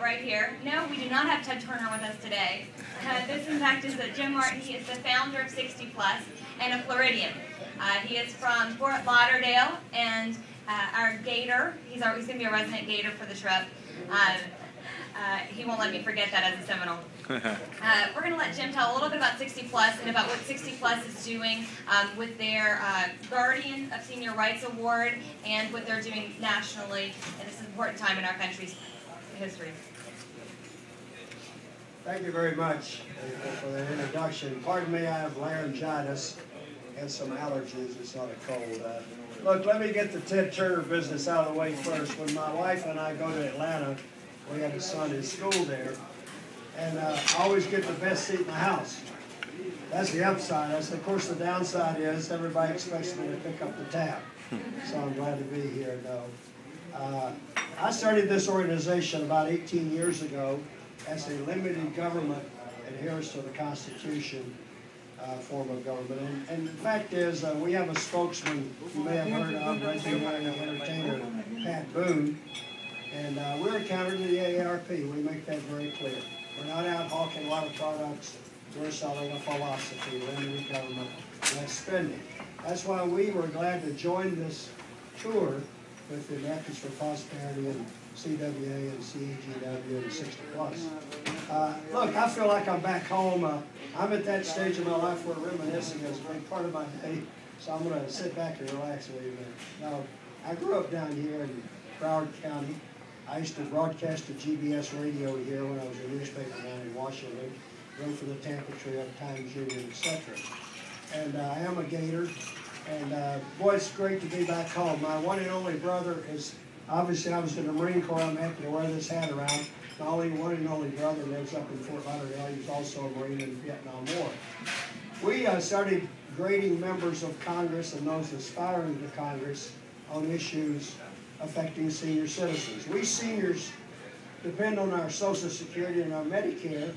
right here. No, we do not have Ted Turner with us today. This, in fact, is Jim Martin. He is the founder of 60 Plus and a Floridian. He is from Fort Lauderdale, and our Gator, he's going to be a resident Gator for the trip. He won't let me forget that as a Seminole. We're going to let Jim tell a little bit about 60 Plus and about what 60 Plus is doing with their Guardian of Senior Rights Award and what they're doing nationally at this important time in our country's history. Thank you very much for the introduction. Pardon me, I have laryngitis and some allergies. It's not a cold. Look, let me get the Ted Turner business out of the way first. When my wife and I go to Atlanta, we have a son in school there, and I always get the best seat in the house. That's the upside. Of course, the downside is everybody expects me to pick up the tab. So I'm glad to be here, though. I started this organization about 18 years ago as a limited government adherence to the Constitution form of government. And the fact is, we have a spokesman you may have heard of, legendary entertainer Pat Boone. And we're a counter to the AARP. We make that very clear. We're not out hawking a lot of products. We're selling a philosophy, limited government, less spending. That's why we were glad to join this tour with the Americans for Prosperity and CWA and CEGW and 60 Plus. Look, I feel like I'm back home. I'm at that stage of my life where reminiscing is a big part of my day, so I'm going to sit back and relax a little bit. Now, I grew up down here in Broward County. I used to broadcast to GBS radio here when I was a newspaper man in Washington, wrote for the Tampa Trio, Times Union, etc. And I am a Gator, and boy, it's great to be back home. My one and only brother is, obviously I was in the Marine Corps, I'm happy to wear this hat around. My only one and only brother lives up in Fort Lauderdale. He's also a Marine in the Vietnam War. We started grading members of Congress and those aspiring to Congress on issues affecting senior citizens. We seniors depend on our Social Security and our Medicare,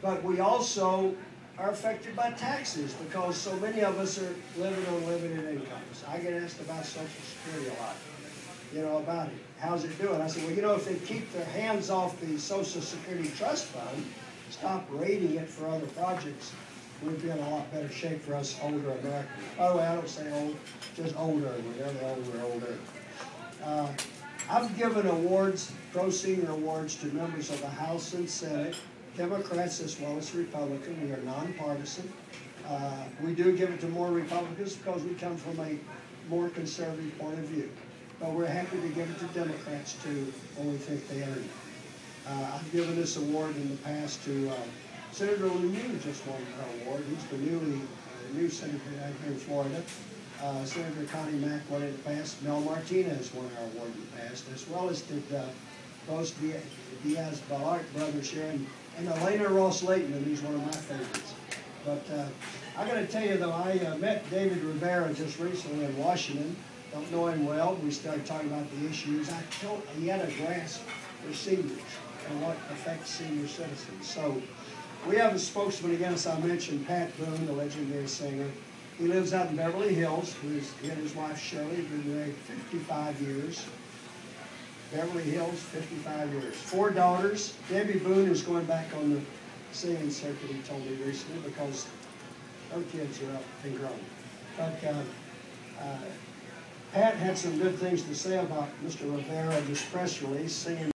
but we also are affected by taxes because so many of us are living on limited incomes. I get asked about Social Security a lot, about it. How's it doing? I said, well, if they keep their hands off the Social Security Trust Fund, stop raiding it for other projects, we'd be in a lot better shape for us older Americans. By the way, I don't say old, just older. Whenever they're older, we're older. I've given awards, pro-senior awards, to members of the House and Senate, Democrats as well as Republicans. We are nonpartisan. We do give it to more Republicans because we come from a more conservative point of view. But we're happy to give it to Democrats too when we think they earn it. I've given this award in the past to Senator Lemieux, just won our award. He's the new senator out here in Florida. Senator Connie Mack won it in the past. Mel Martinez won our award in the past, as well as did both Diaz-Balart brothers here, and Elena Ross-Layton, and he's one of my favorites. But I got to tell you, though, I met David Rivera just recently in Washington. Don't know him well. We started talking about the issues. I told he had a grasp for seniors and what affects senior citizens. So we have a spokesman again, as I mentioned, Pat Boone, the legendary singer. He lives out in Beverly Hills. He and his wife Shirley have been married 55 years. Beverly Hills, 55 years. 4 daughters. Debbie Boone is going back on the singing circuit, he told me recently, because her kids are up and grown. But Pat had some good things to say about Mr. Rivera in this press release, singing